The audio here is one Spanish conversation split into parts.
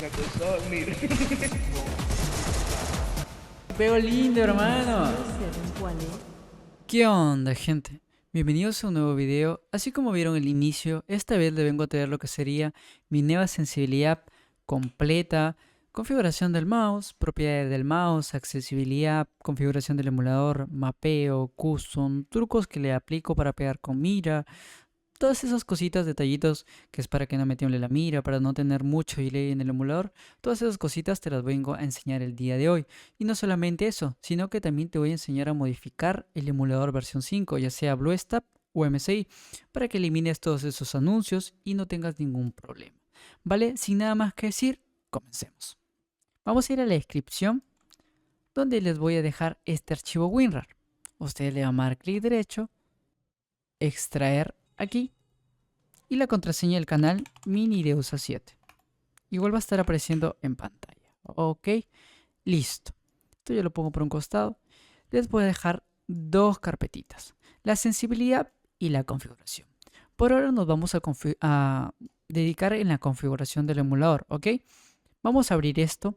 La cosa, mira. Veo lindo, hermano. ¿Cuál es? ¿Qué onda, gente? Bienvenidos a un nuevo video. Así como vieron el inicio, esta vez le vengo a traer lo que sería mi nueva sensibilidad completa, configuración del mouse, propiedades del mouse, accesibilidad, configuración del emulador, mapeo, custom, trucos que le aplico para pegar con mira, todas esas cositas, detallitos que es para que no me tiemble la mira, para no tener mucho delay en el emulador. Todas esas cositas te las vengo a enseñar el día de hoy. Y no solamente eso, sino que también te voy a enseñar a modificar el emulador versión 5, ya sea BlueStacks o MSI, para que elimines todos esos anuncios y no tengas ningún problema. ¿Vale? Sin nada más que decir, comencemos. Vamos a ir a la descripción, donde les voy a dejar este archivo WinRAR. Ustedes le van a dar clic derecho, extraer aquí, y la contraseña del canal MiniDeusa7. Igual va a estar apareciendo en pantalla. Ok, listo. Esto yo lo pongo por un costado. Les voy a dejar dos carpetitas: la sensibilidad y la configuración. Por ahora nos vamos a dedicar en la configuración del emulador. Ok, vamos a abrir esto.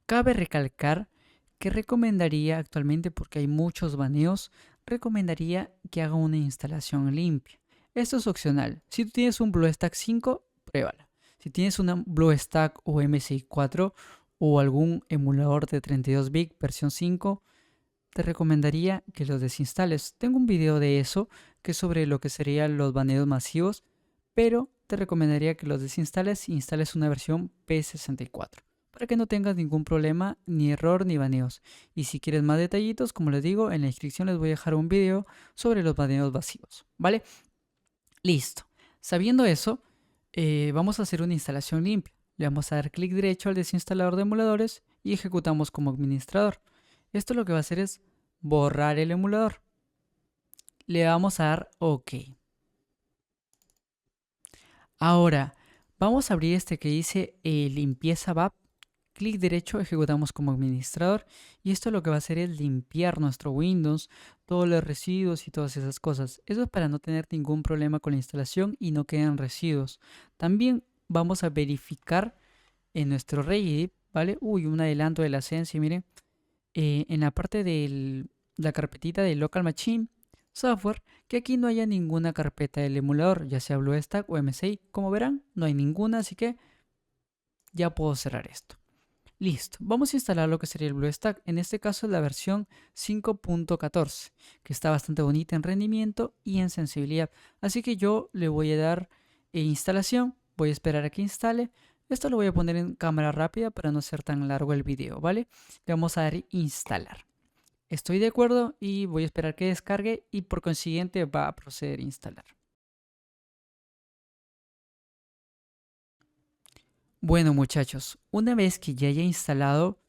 Cabe recalcar que recomendaría actualmente, porque hay muchos baneos, recomendaría que haga una instalación limpia. Esto es opcional. Si tú tienes un BlueStacks 5, pruébala. Si tienes una BlueStacks o MSI 4 o algún emulador de 32 bits versión 5, te recomendaría que los desinstales. Tengo un video de eso, que es sobre lo que serían los baneos masivos, pero te recomendaría que los desinstales e instales una versión P64, para que no tengas ningún problema, ni error, ni baneos. Y si quieres más detallitos, como les digo, en la descripción les voy a dejar un video sobre los baneos masivos, ¿vale? Listo. Sabiendo eso, vamos a hacer una instalación limpia. Le vamos a dar clic derecho al desinstalador de emuladores y ejecutamos como administrador. Esto lo que va a hacer es borrar el emulador. Le vamos a dar OK. Ahora, vamos a abrir este que dice limpieza VAP. Clic derecho, ejecutamos como administrador, y esto lo que va a hacer es limpiar nuestro Windows, todos los residuos y todas esas cosas. Eso es para no tener ningún problema con la instalación y no queden residuos. También vamos a verificar en nuestro Regedit, ¿vale? Uy, un adelanto de la esencia, miren. En la parte de la carpetita de Local Machine Software, que aquí no haya ninguna carpeta del emulador, ya sea BlueStacks o MSI. Como verán, no hay ninguna, así que ya puedo cerrar esto. Listo, vamos a instalar lo que sería el BlueStacks. En este caso es la versión 5.14, que está bastante bonita en rendimiento y en sensibilidad. Así que yo le voy a dar instalación, voy a esperar a que instale. Esto lo voy a poner en cámara rápida para no ser tan largo el video, ¿vale? Le vamos a dar instalar. Estoy de acuerdo y voy a esperar que descargue, y por consiguiente va a proceder a instalar. Bueno, muchachos, una vez que ya haya instalado,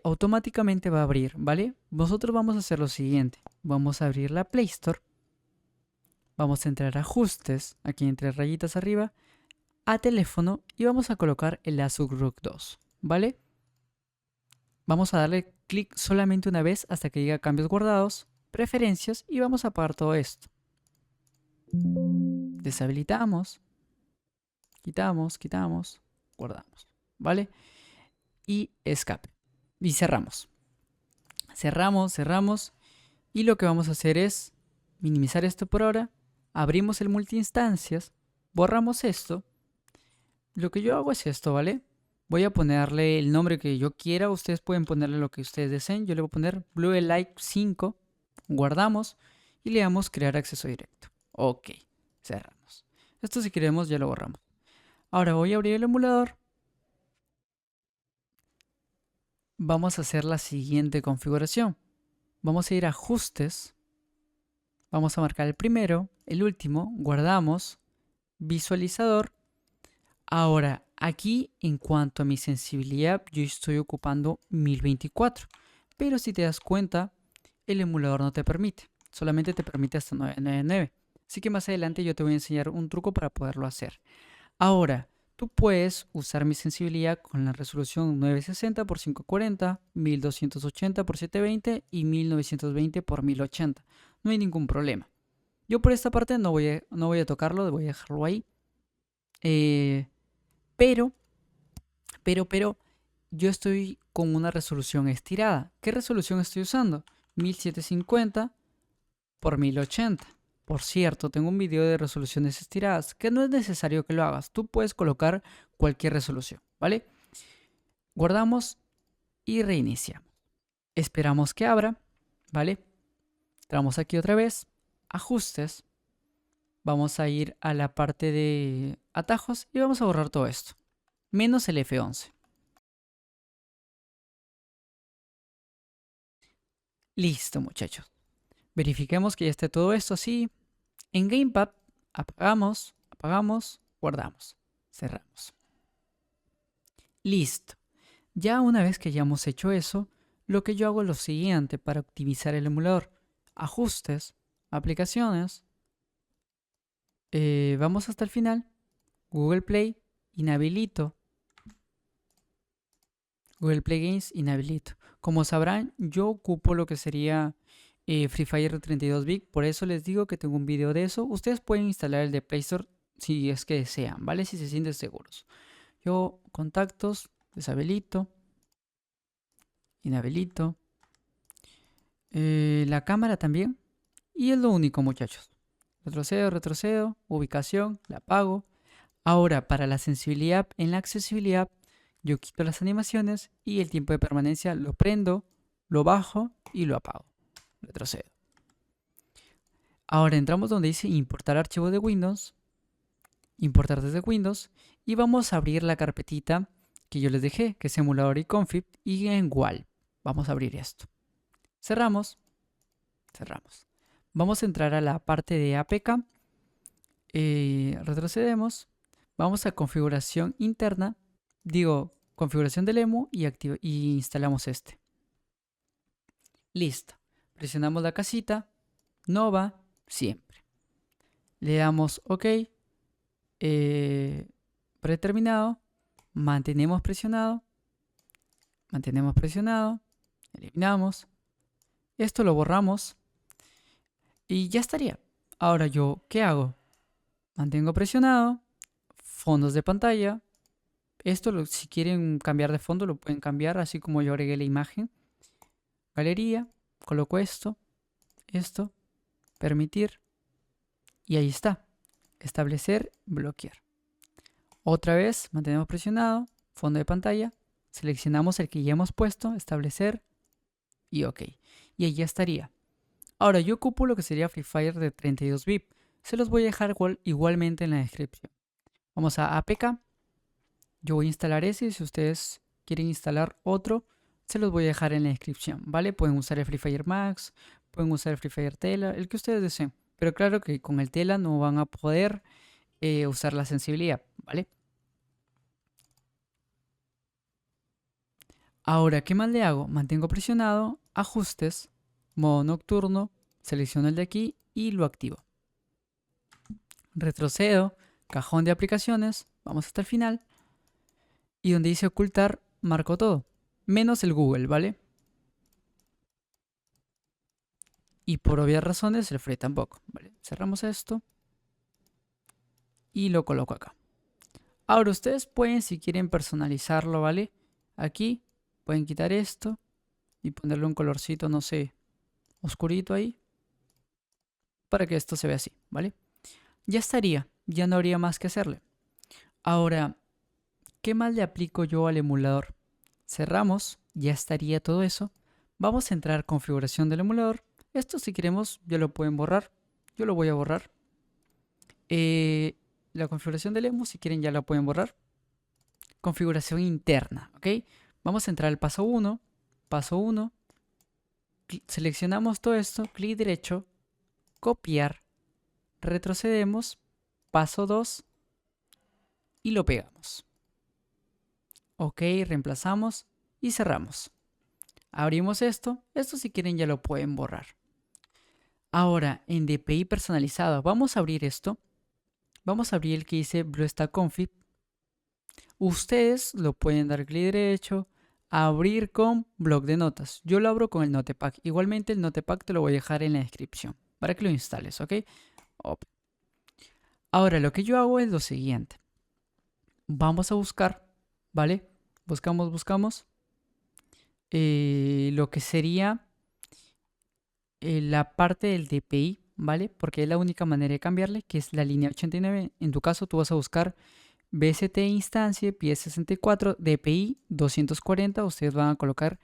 automáticamente va a abrir, ¿vale? Nosotros vamos a hacer lo siguiente. Vamos a abrir la Play Store. Vamos a entrar a ajustes, aquí entre rayitas arriba, a teléfono, y vamos a colocar el Asus ROG 2, ¿vale? Vamos a darle clic solamente una vez hasta que diga cambios guardados, preferencias, y vamos a apagar todo esto. Deshabilitamos, quitamos, guardamos, ¿vale? Y escape. Y cerramos. Cerramos. Y lo que vamos a hacer es minimizar esto por ahora. Abrimos el multiinstancias. Borramos esto. Lo que yo hago es esto, ¿vale? Voy a ponerle el nombre que yo quiera. Ustedes pueden ponerle lo que ustedes deseen. Yo le voy a poner Blue Light 5. Guardamos. Y le damos crear acceso directo. Ok. Cerramos. Esto, si queremos, ya lo borramos. Ahora voy a abrir el emulador. Vamos a hacer la siguiente configuración. Vamos a ir a ajustes. Vamos a marcar el primero, el último, guardamos, visualizador. Ahora, aquí en cuanto a mi sensibilidad, yo estoy ocupando 1024. Pero si te das cuenta, el emulador no te permite. Solamente te permite hasta 999. Así que más adelante yo te voy a enseñar un truco para poderlo hacer. Ahora, tú puedes usar mi sensibilidad con la resolución 960 x 540, 1280 x 720 y 1920 x 1080. No hay ningún problema. Yo por esta parte no voy a tocarlo, voy a dejarlo ahí. Pero, yo estoy con una resolución estirada. ¿Qué resolución estoy usando? 1750 por 1080. Por cierto, tengo un video de resoluciones estiradas, que no es necesario que lo hagas. Tú puedes colocar cualquier resolución, ¿vale? Guardamos y reiniciamos. Esperamos que abra, ¿vale? Entramos aquí otra vez, ajustes. Vamos a ir a la parte de atajos y vamos a borrar todo esto, menos el F11. Listo, muchachos. Verifiquemos que ya esté todo esto así. En Gamepad, apagamos, guardamos, cerramos. Listo. Ya una vez que hayamos hecho eso, lo que yo hago es lo siguiente para optimizar el emulador. Ajustes, aplicaciones. Vamos hasta el final. Google Play, inhabilito. Google Play Games, inhabilito. Como sabrán, yo ocupo lo que sería Free Fire 32 bit, por eso les digo que tengo un video de eso. Ustedes pueden instalar el de Play Store si es que desean, ¿vale? Si se sienten seguros. Yo, contactos, deshabilito, inhabilito. La cámara también. Y es lo único, muchachos. Retrocedo, ubicación, la apago. Ahora, para la sensibilidad, en la accesibilidad, yo quito las animaciones y el tiempo de permanencia lo prendo, lo bajo y lo apago. Retrocedo. Ahora entramos donde dice importar archivo de Windows, importar desde Windows, y vamos a abrir la carpetita que yo les dejé, que es emulador y config, y en WAL. Vamos a abrir esto. Cerramos. Vamos a entrar a la parte de APK. Retrocedemos. Vamos a configuración interna. Configuración del emu y instalamos este. Listo. Presionamos la casita. No va siempre. Le damos OK. Predeterminado. Mantenemos presionado. Eliminamos. Esto lo borramos. Y ya estaría. Ahora yo, ¿qué hago? Mantengo presionado. Fondos de pantalla. Esto, si quieren cambiar de fondo, lo pueden cambiar, así como yo agregué la imagen. Galería. Coloco esto. Permitir. Y ahí está. Establecer, bloquear. Otra vez, mantenemos presionado. Fondo de pantalla. Seleccionamos el que ya hemos puesto. Establecer. Y OK. Y ahí ya estaría. Ahora, yo ocupo lo que sería Free Fire de 32 bit. Se los voy a dejar igualmente en la descripción. Vamos a APK. Yo voy a instalar ese. Y si ustedes quieren instalar otro, se los voy a dejar en la descripción, ¿vale? Pueden usar el Free Fire Max, pueden usar el Free Fire Tela, el que ustedes deseen. Pero claro que con el Tela no van a poder usar la sensibilidad, ¿vale? Ahora, ¿qué más le hago? Mantengo presionado, ajustes, modo nocturno, selecciono el de aquí y lo activo. Retrocedo, cajón de aplicaciones, vamos hasta el final. Y donde dice ocultar, marco todo, menos el Google, ¿vale? Y por obvias razones el Free tampoco, ¿vale? Cerramos esto y lo coloco acá. Ahora ustedes pueden, si quieren personalizarlo, ¿vale? Aquí pueden quitar esto y ponerle un colorcito, no sé, oscurito ahí, para que esto se vea así, ¿vale? Ya estaría, ya no habría más que hacerle. Ahora, ¿qué más le aplico yo al emulador? Cerramos, ya estaría todo eso. Vamos a entrar a configuración del emulador. Esto, si queremos, ya lo pueden borrar. Yo lo voy a borrar. La configuración del emu, si quieren, ya la pueden borrar. Configuración interna, ¿ok? Vamos a entrar al paso 1. Paso 1. Seleccionamos todo esto, clic derecho, copiar, retrocedemos, paso 2 y lo pegamos. OK, reemplazamos y cerramos. Abrimos esto. Esto, si quieren, ya lo pueden borrar. Ahora, en DPI personalizado, vamos a abrir esto. Vamos a abrir el que dice BlueStack Config. Ustedes lo pueden dar clic derecho, abrir con bloc de notas. Yo lo abro con el Notepack. Igualmente el Notepack te lo voy a dejar en la descripción para que lo instales, ¿ok? Ahora lo que yo hago es lo siguiente. vamos a buscar, ¿vale? Buscamos lo que sería la parte del DPI, ¿vale? Porque es la única manera de cambiarle, que es la línea 89. En tu caso, tú vas a buscar BST instancia, pie 64, DPI 240. Ustedes van a colocar,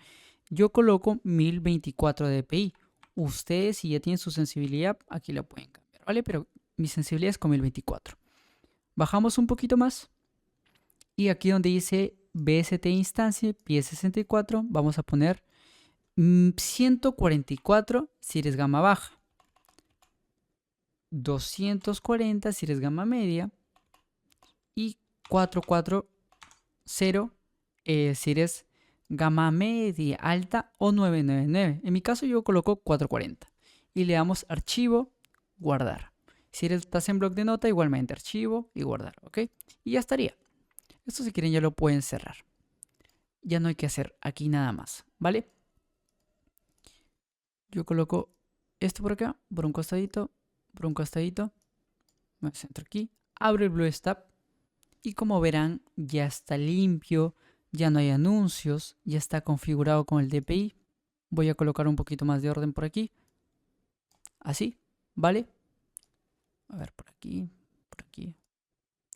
yo coloco 1024 DPI. Ustedes, si ya tienen su sensibilidad, aquí la pueden cambiar, ¿vale? Pero mi sensibilidad es con 1024. Bajamos un poquito más. Y aquí donde dice BST instancia, pie 64, vamos a poner 144 si eres gama baja, 240 si eres gama media y 440 si eres gama media alta o 999. En mi caso yo coloco 440 y le damos archivo, guardar. Si estás en bloc de nota, igualmente archivo y guardar, ¿ok? Y ya estaría. Esto si quieren ya lo pueden cerrar. Ya no hay que hacer aquí nada más, ¿vale? Yo coloco esto por acá, por un costadito, me centro aquí, abro el BlueStacks y como verán ya está limpio, ya no hay anuncios, ya está configurado con el DPI. Voy a colocar un poquito más de orden por aquí, así, ¿vale? A ver, por aquí,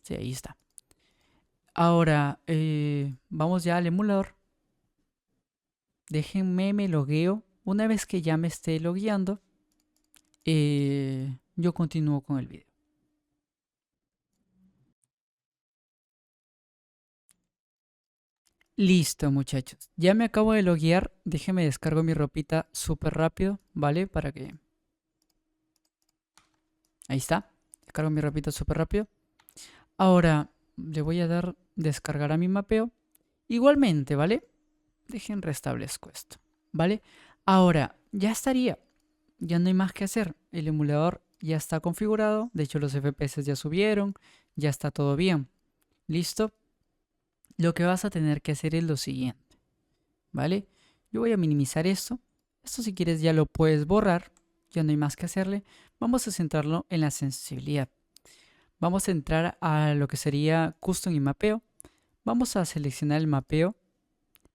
sí, ahí está. Ahora, vamos ya al emulador. Déjenme me logueo. Una vez que ya me esté logueando, yo continúo con el video. Listo, muchachos. Ya me acabo de loguear. Déjenme descargo mi ropita súper rápido, ¿vale? Para que... Ahí está. Descargo mi ropita súper rápido. Ahora le voy a dar descargar a mi mapeo. Igualmente, ¿vale? Dejen restablezco esto, ¿vale? Ahora, ya estaría. Ya no hay más que hacer. El emulador ya está configurado. De hecho, los FPS ya subieron. Ya está todo bien. ¿Listo? Lo que vas a tener que hacer es lo siguiente, ¿vale? Yo voy a minimizar esto. Esto si quieres ya lo puedes borrar. Ya no hay más que hacerle. Vamos a centrarlo en la sensibilidad. Vamos a entrar a lo que sería Custom y Mapeo. Vamos a seleccionar el mapeo.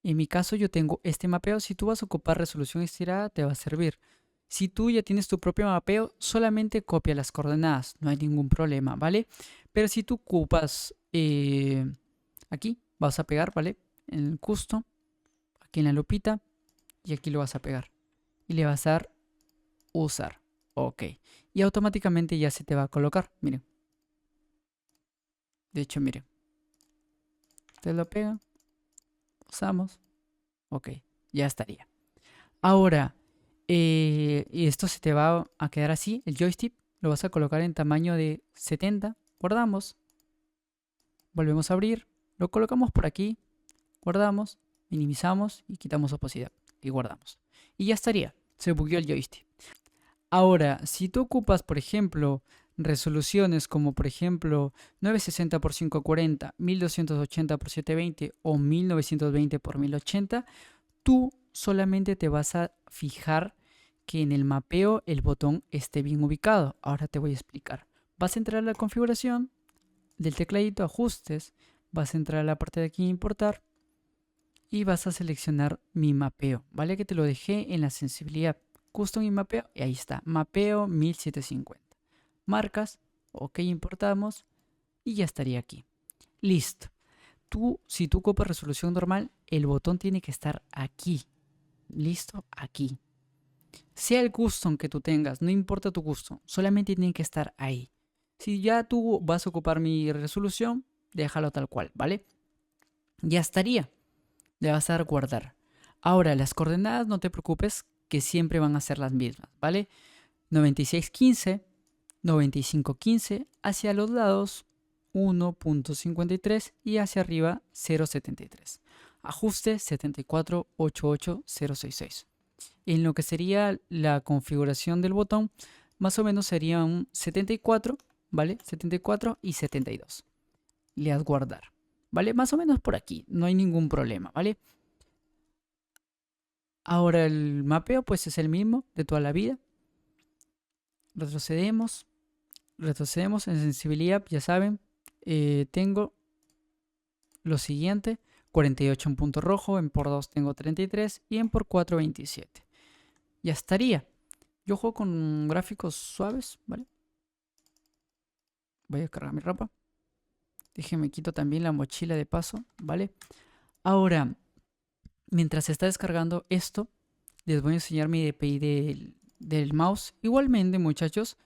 En mi caso yo tengo este mapeo. Si tú vas a ocupar resolución estirada te va a servir. Si tú ya tienes tu propio mapeo, solamente copia las coordenadas. No hay ningún problema, ¿vale? Pero si tú ocupas aquí, vas a pegar, ¿vale? En el Custom, aquí en la lupita. Y aquí lo vas a pegar. Y le vas a dar usar. Ok. Y automáticamente ya se te va a colocar. Miren. De hecho, miren. Te lo pegan. Usamos. Ok. Ya estaría. Ahora, y esto se te va a quedar así. El joystick lo vas a colocar en tamaño de 70. Guardamos. Volvemos a abrir. Lo colocamos por aquí. Guardamos. Minimizamos y quitamos opacidad. Y guardamos. Y ya estaría. Se bugueó el joystick. Ahora, si tú ocupas, por ejemplo, resoluciones como por ejemplo 960 x 540, 1280 x 720 o 1920 x 1080, tú solamente te vas a fijar que en el mapeo el botón esté bien ubicado. Ahora te voy a explicar. Vas a entrar a la configuración del tecladito, ajustes, vas a entrar a la parte de aquí importar y vas a seleccionar mi mapeo, ¿vale? Que te lo dejé en la sensibilidad. Custom y mapeo, y ahí está, mapeo 1750. Marcas, ok, importamos y ya estaría aquí. Listo. Si tú ocupas resolución normal, el botón tiene que estar aquí. Listo, aquí. Sea el custom que tú tengas, no importa tu custom, solamente tiene que estar ahí. Si ya tú vas a ocupar mi resolución, déjalo tal cual, ¿vale? Ya estaría. Le vas a dar guardar. Ahora, las coordenadas no te preocupes que siempre van a ser las mismas, ¿vale? 9615, 9515, hacia los lados 1.53 y hacia arriba 0.73. Ajuste 7488066. En lo que sería la configuración del botón, más o menos sería un 74, ¿vale? 74 y 72. Le das guardar, ¿vale? Más o menos por aquí, no hay ningún problema, ¿vale? Ahora el mapeo pues es el mismo de toda la vida. Retrocedemos en sensibilidad, ya saben. Tengo lo siguiente, 48 en punto rojo, en por 2 tengo 33 y en por 4 27. Ya estaría. Yo juego con gráficos suaves, ¿vale? Voy a cargar mi ropa. Déjenme quito también la mochila de paso, ¿vale? Ahora, mientras se está descargando esto, les voy a enseñar mi DPI del mouse. Igualmente, muchachos,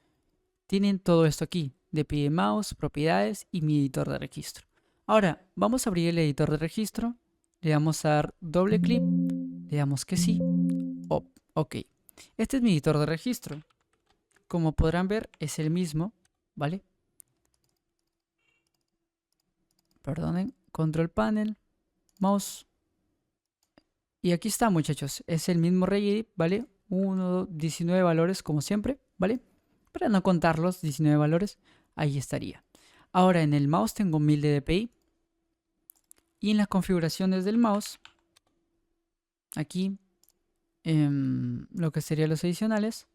tienen todo esto aquí. DPI de mouse, propiedades y mi editor de registro. Ahora, vamos a abrir el editor de registro. Le vamos a dar doble clic. Le damos que sí. Ok. Este es mi editor de registro. Como podrán ver, es el mismo, ¿vale? Perdonen. Control panel, mouse. Y aquí está, muchachos. Es el mismo Regedit, ¿vale? 1, 19 valores como siempre, ¿vale? Para no contarlos, 19 valores. Ahí estaría. Ahora en el mouse tengo 1000 de DPI. Y en las configuraciones del mouse, aquí, lo que serían los adicionales,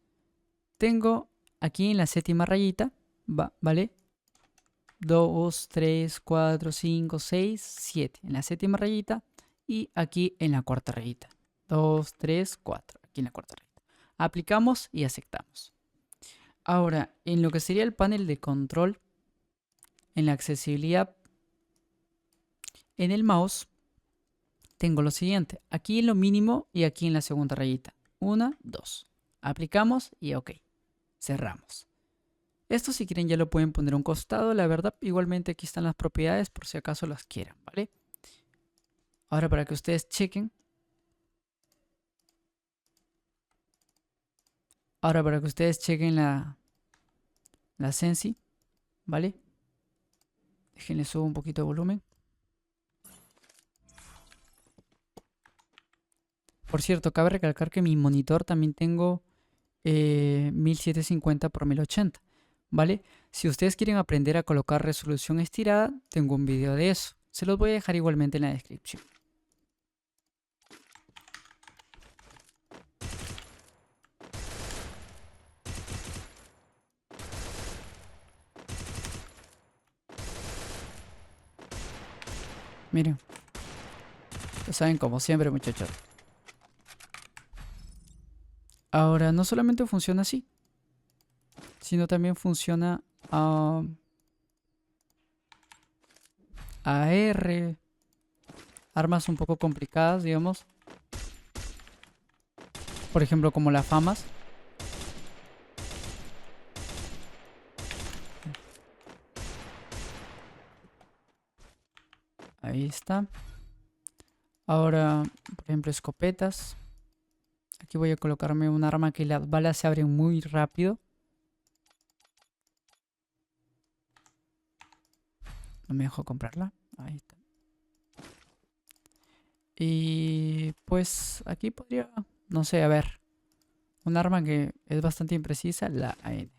tengo aquí en la séptima rayita, ¿vale? 2, 3, 4, 5, 6, 7. En la séptima rayita. Y aquí en la cuarta rayita. 2, 3, 4. Aquí en la cuarta rayita. Aplicamos y aceptamos. Ahora, en lo que sería el panel de control, en la accesibilidad, en el mouse, tengo lo siguiente. Aquí en lo mínimo y aquí en la segunda rayita. 1, 2. Aplicamos y ok. Cerramos. Esto si quieren ya lo pueden poner a un costado. La verdad, igualmente aquí están las propiedades por si acaso las quieran, ¿vale? Ahora para que ustedes chequen. Ahora para que ustedes chequen la Sensi, ¿vale? Déjenle subo un poquito de volumen. Por cierto, cabe recalcar que mi monitor también tengo 1750 por 1080, ¿vale? Si ustedes quieren aprender a colocar resolución estirada, tengo un video de eso. Se los voy a dejar igualmente en la descripción. Miren. Ya saben, como siempre, muchachos. Ahora, no solamente funciona así, sino también funciona a AR, armas un poco complicadas, digamos. Por ejemplo, como las famas. Ahí está. Ahora, por ejemplo, escopetas. Aquí voy a colocarme un arma que las balas se abren muy rápido. No me dejó comprarla. Ahí está. Y pues aquí podría, no sé, a ver. Un arma que es bastante imprecisa, la AN.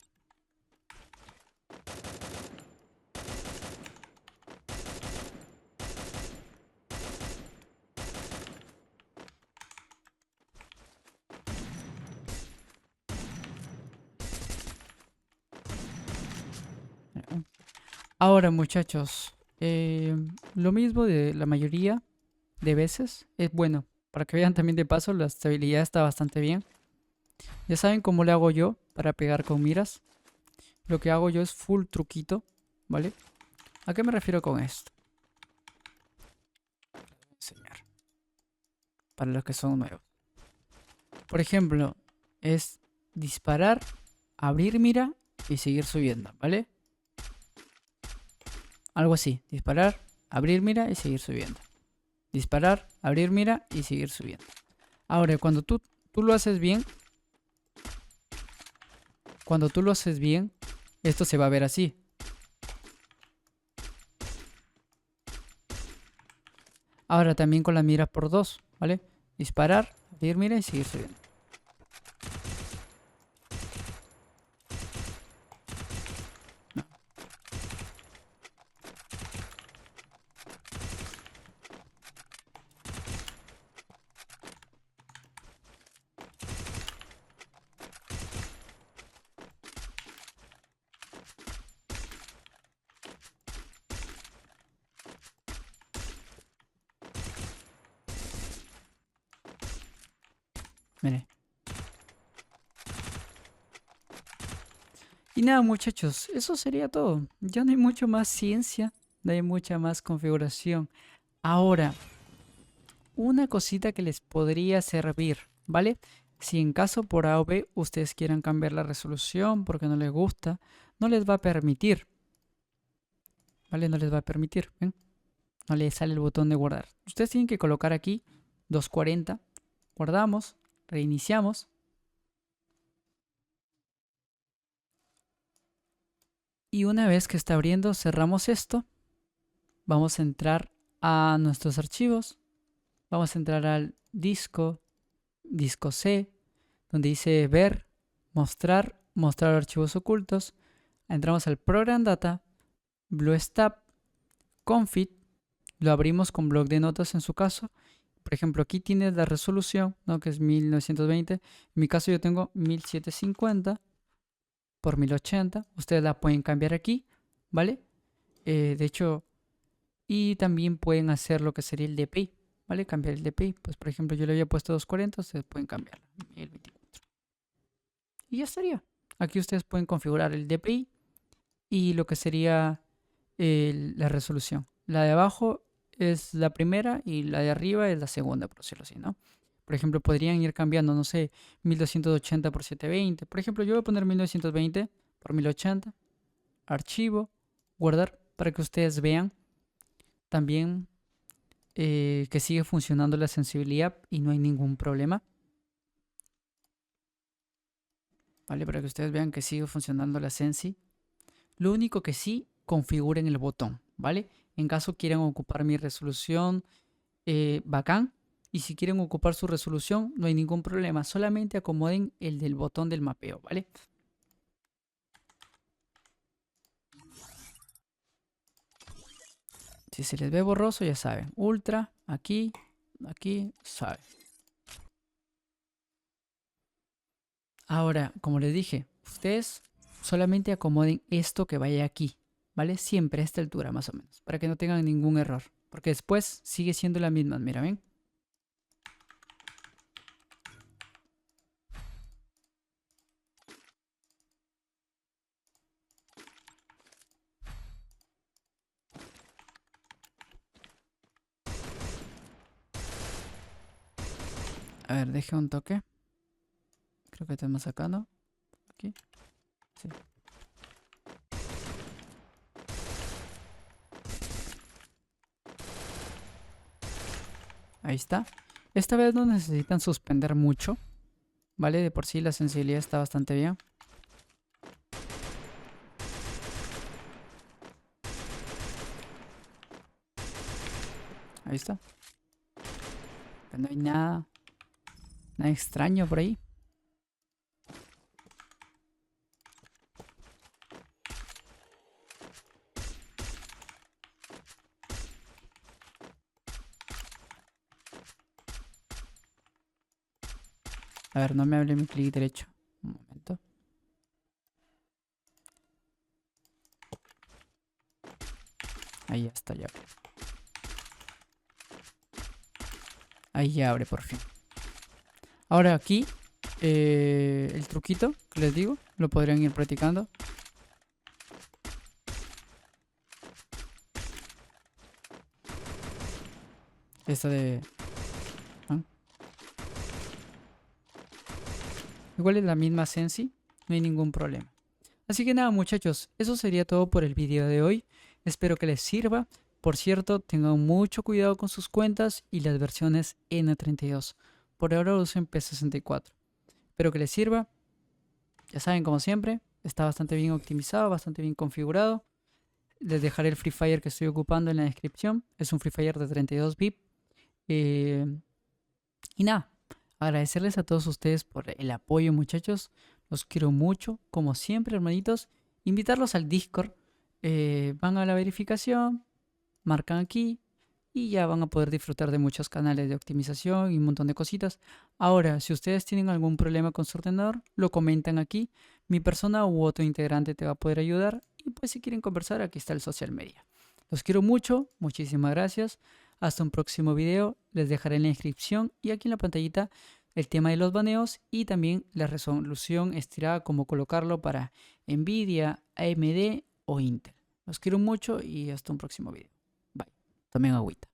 Ahora, muchachos, lo mismo de la mayoría de veces. Es bueno, para que vean también de paso, la estabilidad está bastante bien. Ya saben cómo le hago yo para pegar con miras. Lo que hago yo es full truquito, ¿vale? ¿A qué me refiero con esto? Voy a enseñar. Para los que son nuevos. Por ejemplo, es disparar, abrir mira y seguir subiendo, ¿vale? Algo así, disparar, abrir mira y seguir subiendo. Disparar, abrir mira y seguir subiendo. Ahora, cuando tú lo haces bien, esto se va a ver así. Ahora también con la mira por 2, ¿vale? Disparar, abrir mira y seguir subiendo. No. Mire. Y nada, muchachos, eso sería todo. Ya no hay mucho más ciencia, no hay mucha más configuración. Ahora, una cosita que les podría servir, ¿vale? Si en caso por A o B ustedes quieran cambiar la resolución porque no les gusta, no les va a permitir, ¿vale? No les va a permitir, ¿ven? No les sale el botón de guardar. Ustedes tienen que colocar aquí 240, guardamos, reiniciamos. Y una vez que está abriendo, cerramos esto. Vamos a entrar a nuestros archivos. Vamos a entrar al disco C, donde dice ver, mostrar archivos ocultos. Entramos al Program Data, BlueStap, Config. Lo abrimos con bloc de notas en su caso. Por ejemplo, aquí tienes la resolución, ¿no? Que es 1920. En mi caso yo tengo 1750 por 1080. Ustedes la pueden cambiar aquí, ¿vale? De hecho, y también pueden hacer lo que sería el DPI, ¿vale? Cambiar el DPI. Pues por ejemplo, yo le había puesto 240, ustedes pueden cambiarlo. 1024. Y ya estaría. Aquí ustedes pueden configurar el DPI y lo que sería la resolución. La de abajo es la primera y la de arriba es la segunda, por decirlo así, ¿no? Por ejemplo, podrían ir cambiando, no sé, 1280 por 720. Por ejemplo, yo voy a poner 1920 por 1080. Archivo, guardar, para que ustedes vean también que sigue funcionando la sensibilidad y no hay ningún problema. ¿Vale? Para que ustedes vean que sigue funcionando la sensi. Lo único que sí, configuren el botón, ¿vale? En caso quieran ocupar mi resolución, bacán. Y si quieren ocupar su resolución, no hay ningún problema. Solamente acomoden el del botón del mapeo, ¿vale? Si se les ve borroso, ya saben. Ultra, aquí, saben. Ahora, como les dije, ustedes solamente acomoden esto que vaya aquí, ¿vale? Siempre a esta altura más o menos, para que no tengan ningún error. Porque después sigue siendo la misma, mira, ¿ven? A ver, deje un toque. Creo que estamos sacando. Aquí. Sí. Ahí está. Esta vez no necesitan suspender mucho, ¿vale? De por sí la sensibilidad está bastante bien. Ahí está. No hay nada extraño por ahí. A ver, no me hable mi clic derecho. Un momento. Ahí ya está, ya. Ahí ya abre por fin. Ahora aquí, el truquito que les digo, lo podrían ir practicando. Esta de... ¿ah? Igual es la misma sensi, no hay ningún problema. Así que nada, muchachos, eso sería todo por el video de hoy. Espero que les sirva. Por cierto, tengan mucho cuidado con sus cuentas y las versiones N32. Por ahora usen P64. Espero que les sirva. Ya saben, como siempre, está bastante bien optimizado, bastante bien configurado. Les dejaré el Free Fire que estoy ocupando en la descripción. Es un Free Fire de 32 bits. Y nada, agradecerles a todos ustedes por el apoyo, muchachos. Los quiero mucho, como siempre, hermanitos. Invitarlos al Discord. Van a la verificación, marcan aquí y ya van a poder disfrutar de muchos canales de optimización y un montón de cositas. Ahora, si ustedes tienen algún problema con su ordenador, lo comentan aquí. Mi persona u otro integrante te va a poder ayudar. Y pues si quieren conversar, aquí está el social media. Los quiero mucho, muchísimas gracias. Hasta un próximo video, les dejaré en la descripción y aquí en la pantallita el tema de los baneos y también la resolución estirada, como colocarlo para Nvidia, AMD o Intel. Los quiero mucho y hasta un próximo video. Bye. Tomen agüita.